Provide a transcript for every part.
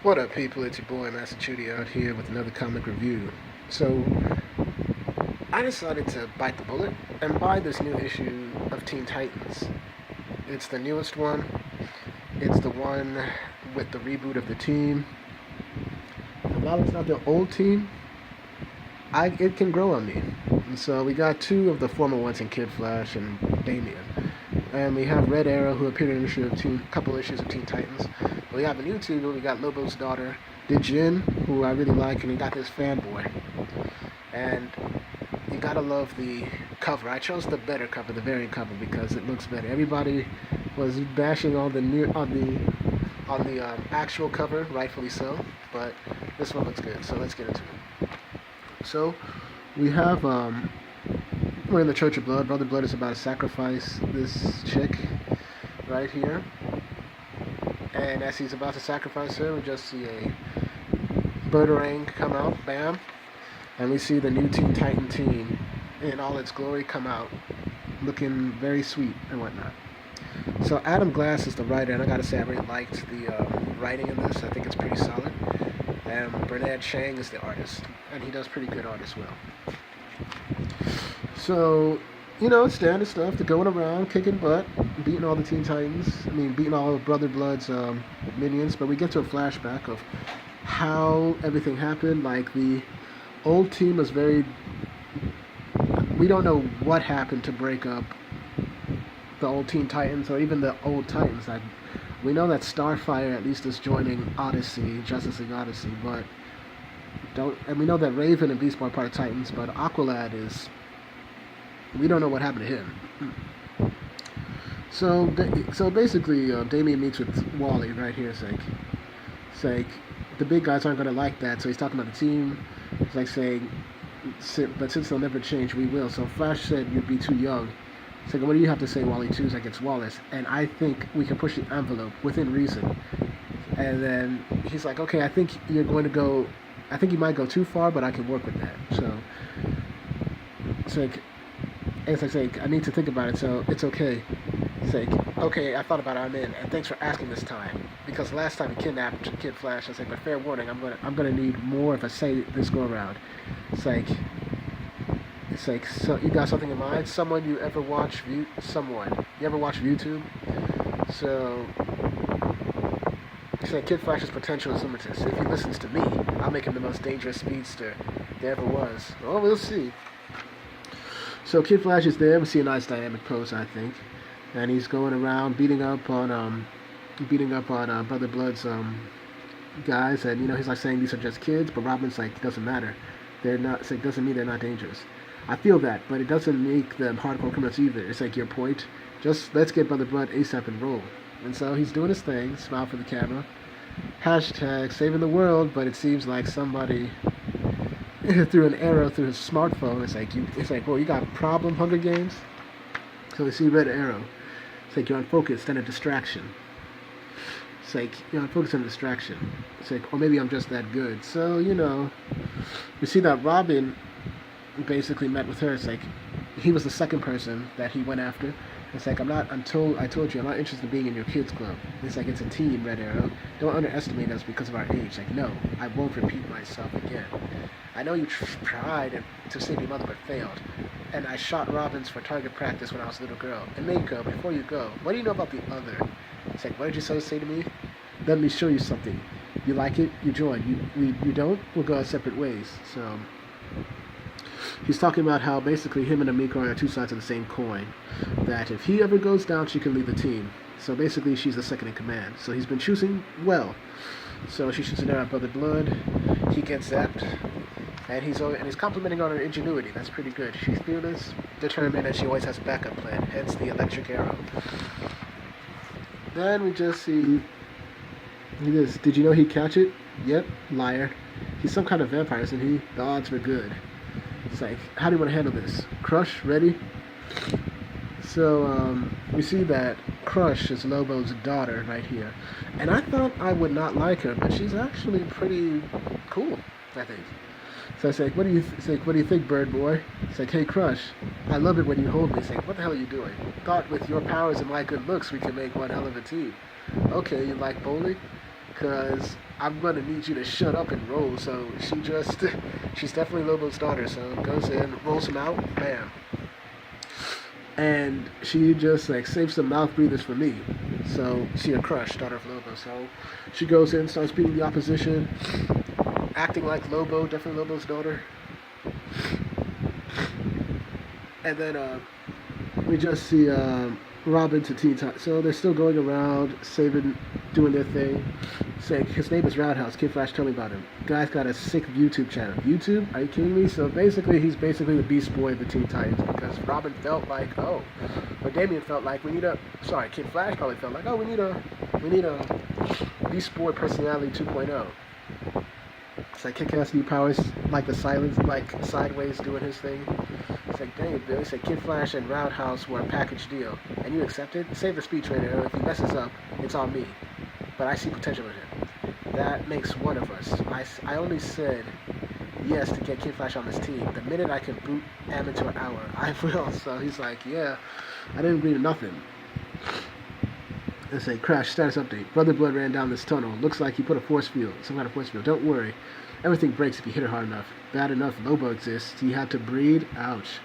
What up, people? It's your boy Massachusetts out here with another comic review. So, I decided to bite the bullet and buy this new issue of Teen Titans. It's the newest one. It's the one with the reboot of the team. And while it's not the old team, it can grow on me. And so we got two of the former ones in Kid Flash and Damian. And we have Red Arrow, who appeared in a couple issues of Teen Titans. We have a new two. We got Lobo's daughter, Dijin, who I really like, and we got this fanboy. And you gotta love the cover. I chose the better cover, the variant cover, because it looks better. Everybody was bashing on the actual cover, rightfully so, but this one looks good. So let's get into it. So we have we're in the Church of Blood. Brother Blood is about to sacrifice this chick right here. And as he's about to sacrifice her, we just see a Birdarang come out, bam. And we see the new Teen Titan team in all its glory come out, looking very sweet and whatnot. So Adam Glass is the writer, and I gotta say I really liked the writing in this. I think it's pretty solid. And Bernard Chang is the artist, and he does pretty good art as well. So, standard stuff, to going around, kicking butt, beating all the Teen Titans. Beating all of Brother Blood's minions. But we get to a flashback of how everything happened. Like, the old team was very... We don't know what happened to break up the old Teen Titans, or even the old Titans. We know that Starfire at least is joining Odyssey, Justice League Odyssey, but... And we know that Raven and Beast Boy are part of Titans, but Aqualad is... We don't know what happened to him. So basically, Damian meets with Wally right here. It's like the big guys aren't going to like that. So he's talking about the team. It's like saying, but since they'll never change, we will. So Flash said you'd be too young. It's like, what do you have to say, Wally? Two's like, it's Wallace, and I think we can push the envelope within reason. And then he's like, okay, I think you're going to go. I think you might go too far, but I can work with that. So it's like, I need to think about it, so it's okay. It's like, okay, I thought about it, I'm in, and thanks for asking this time. Because last time he kidnapped Kid Flash, I was like, but fair warning, I'm gonna need more of a say this go around. It's like, so you got something in mind? Someone you ever watch someone. You ever watch YouTube? So it's like Kid Flash's potential is limitless. If he listens to me, I'll make him the most dangerous speedster there ever was. Well, we'll see. So Kid Flash is there. We see a nice dynamic pose, I think, and he's going around beating up on Brother Blood's guys, and he's like saying these are just kids, but Robin's like, it doesn't matter. They're not. It's like, doesn't mean they're not dangerous. I feel that, but it doesn't make them hardcore criminals either. It's like your point. Just let's get Brother Blood ASAP and roll. And so he's doing his thing, smile for the camera. Hashtag saving the world, but it seems like somebody threw an arrow through his smartphone. It's like, well, you got a problem, Hunger Games? So we see Red Arrow. It's like you're unfocused and a distraction. It's like you're unfocused and a distraction. It's like, or maybe I'm just that good. So, we see that Robin basically met with her. It's like he was the second person that he went after. It's like, I told you, I'm not interested in being in your kids club. It's like, it's a team, Red Arrow. Don't underestimate us because of our age. Like, no, I won't repeat myself again. I know you tried to save your mother but failed. And I shot Robins for target practice when I was a little girl. And Mako, before you go, what do you know about the other? It's like, what did you say to me? Let me show you something. You like it, you join. You don't, we'll go our separate ways. So he's talking about how basically him and Amiko are two sides of the same coin. That if he ever goes down, she can lead the team. So basically, she's the second in command. So he's been choosing well. So she shoots it out Brother Blood. He gets zapped. And he's complimenting on her ingenuity. That's pretty good. She's fearless, determined, and she always has a backup plan. Hence the electric arrow. Then we just see... Did you know he'd catch it? Yep, liar. He's some kind of vampire, isn't he? The odds were good. It's like, how do you want to handle this? Crush, ready? So, we see that Crush is Lobo's daughter right here. And I thought I would not like her, but she's actually pretty cool, I think. So I say, what do you think, bird boy? It's like, hey, Crush, I love it when you hold me. It's like, what the hell are you doing? Thought with your powers and my good looks, we could make one hell of a team. Okay, you like bowling? because I'm gonna need you to shut up and roll. So she's definitely Lobo's daughter. So goes in, rolls him out, bam. And she just like saves some mouth breathers for me. So she a Crush, daughter of Lobo. So she goes in, starts beating the opposition, acting like Lobo, definitely Lobo's daughter. And then we just see Robin to Teen Titans. So they're still going around, saving, doing their thing. Saying his name is Roundhouse. Kid Flash told me about him. Guy's got a sick YouTube channel. YouTube? Are you kidding me? So basically, he's basically the Beast Boy of the Teen Titans because Robin felt like, or Damian felt like Kid Flash probably felt like, we need a Beast Boy personality 2.0. It's like Kick-Ass new powers, like the silence, like Sideways doing his thing. It's like, dang it, Billy. It's like Kid Flash and Roundhouse were a package deal, and you accepted? Save the speed trainer. If he messes up, it's on me. But I see potential in him. That makes one of us. I only said yes to get Kid Flash on this team. The minute I can boot Am into an hour, I will. So he's like, yeah, I didn't agree to nothing. Let's say, Crash, status update. Brother Blood ran down this tunnel. Looks like he put a force field, some kind of force field. Don't worry. Everything breaks if you hit it hard enough. Bad enough, Lobo exists. He had to breed. Ouch.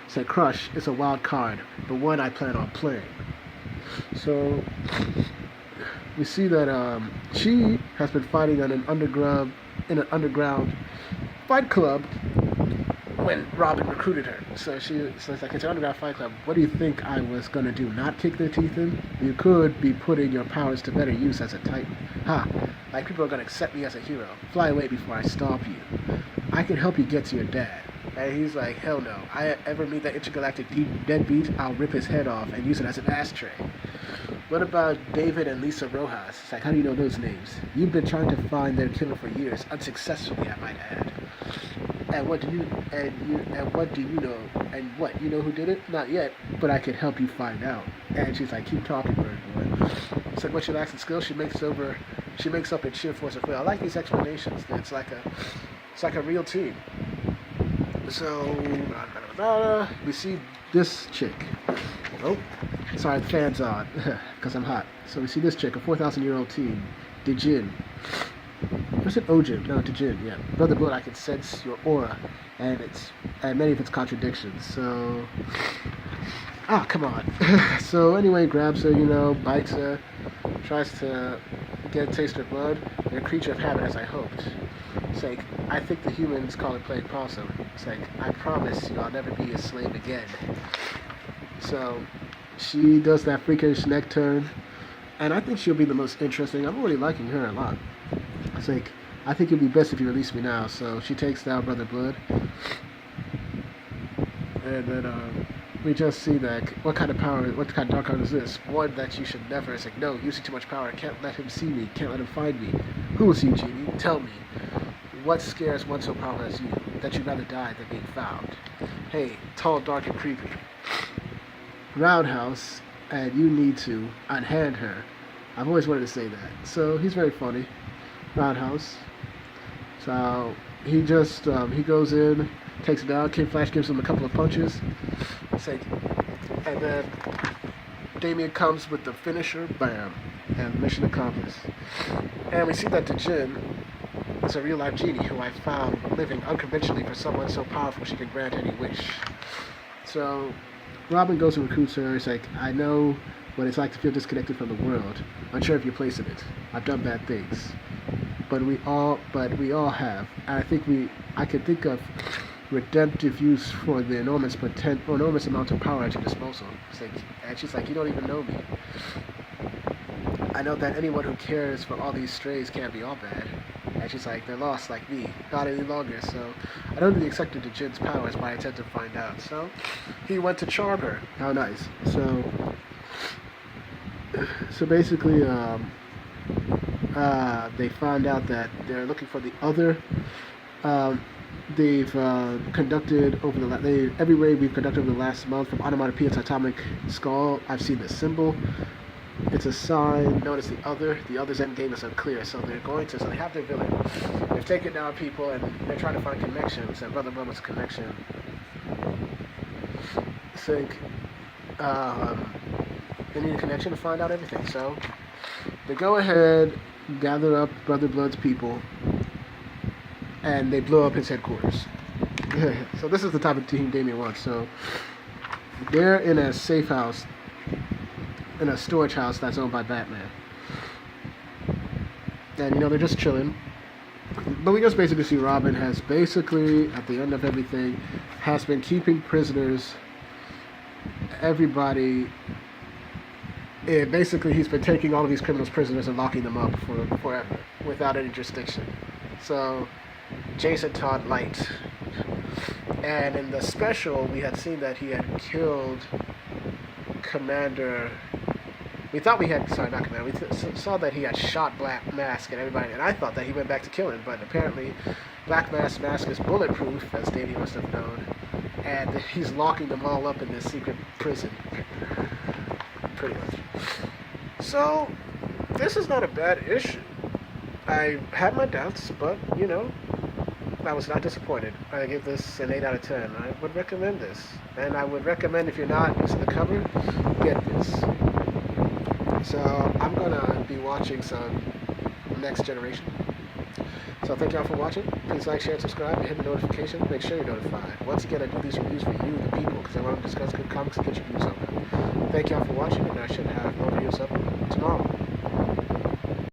Said, Crush, it's a wild card, but one I plan on playing. So we see that she has been fighting in an underground fight club when Robin recruited her. So it's like, it's an underground fight club. What do you think I was gonna do? Not kick their teeth in? You could be putting your powers to better use as a Titan. Like people are gonna accept me as a hero. Fly away before I stop you. I can help you get to your dad. And he's like, hell no. I ever meet that intergalactic deadbeat, I'll rip his head off and use it as an ashtray. What about David and Lisa Rojas? It's like, how do you know those names? You've been trying to find their killer for years, unsuccessfully, I might add. And what do you know? And what, you know who did it? Not yet, but I can help you find out. And she's like, keep talking, bird boy. It's like, what she lacks in skill, she makes up in sheer force of will. I like these explanations. It's like a real team. So we see this chick. Oh, sorry, the fan's on because I'm hot. So we see this chick, a 4,000-year-old team, Dijin. I said Ojin, no, Dijin. Yeah, Brother Blood, I can sense your aura, and many of its contradictions. So, come on. So anyway, grabs her, bites her, tries to get a taste of blood. They're a creature of habit, as I hoped. It's like, I think the humans call it playing possum. It's like, I promise you I'll never be a slave again. So she does that freakish neck turn, and I think she'll be the most interesting. I'm already liking her a lot. It's like, I think it'd be best if you release me now. So she takes down Brother Blood, and then we just see that what kind of dark card is this? One that you should never. It's like, no, using too much power. Can't let him see me. Can't let him find me. Who will see you, Genie? Tell me. What scares one so powerful as you, that you'd rather die than being found? Hey, tall, dark, and creepy. Roundhouse, and you need to unhand her. I've always wanted to say that. So he's very funny, Roundhouse. So he just he goes in, takes it down. Kid Flash gives him a couple of punches. And then Damian comes with the finisher, bam, and mission accomplished. And we see that Dijin is a real-life genie who I found living unconventionally for someone so powerful she can grant any wish. So Robin goes and recruits her. It's like, I know what it's like to feel disconnected from the world, unsure of your place in it. I've done bad things, but we all have. And I can think of redemptive use for the enormous amount of power at your disposal. It's like, and she's like, you don't even know me. I know that anyone who cares for all these strays can't be all bad. And she's like, they're lost like me, not any longer. So I don't really accept Dijin's powers, but I intend to find out. So he went to charm her. How nice. So basically, they found out that they're looking for the other. They've conducted every raid we've conducted over the last month, from Onomatopoeia to Atomic Skull. I've seen the symbol. It's a sign known as the Other. The Other's endgame is unclear, so they have their villain. They've taken down people, and they're trying to find connections, and Brother Blood wants a connection. They need a connection to find out everything, so they go ahead gather up Brother Blood's people, and they blow up his headquarters. So this is the type of team Damian wants. So they're in a safe house, in a storage house that's owned by Batman. And, they're just chilling. But we just basically see Robin has basically, at the end of everything, has been keeping prisoners, everybody. Basically, he's been taking all of these criminals prisoners and locking them up for forever without any jurisdiction. So, Jason Todd Light. And in the special, we had seen that he had killed Commander. We thought we had, sorry, not Commander. We saw that he had shot Black Mask and everybody, and I thought that he went back to kill him, but apparently Black Mask is bulletproof, as Davey must have known, and he's locking them all up in this secret prison. Pretty much. So, this is not a bad issue. I had my doubts, but, I was not disappointed. I give this an 8 out of 10. I would recommend this. And I would recommend, if you're not using the cover, get this. So, I'm going to be watching some Next Generation. So, thank y'all for watching. Please like, share, and subscribe, and hit the notification. Make sure you're notified. Once again, I do these reviews for you, the people, because I want to discuss good comics and get your views on them. Thank y'all for watching, and I should have more videos up tomorrow.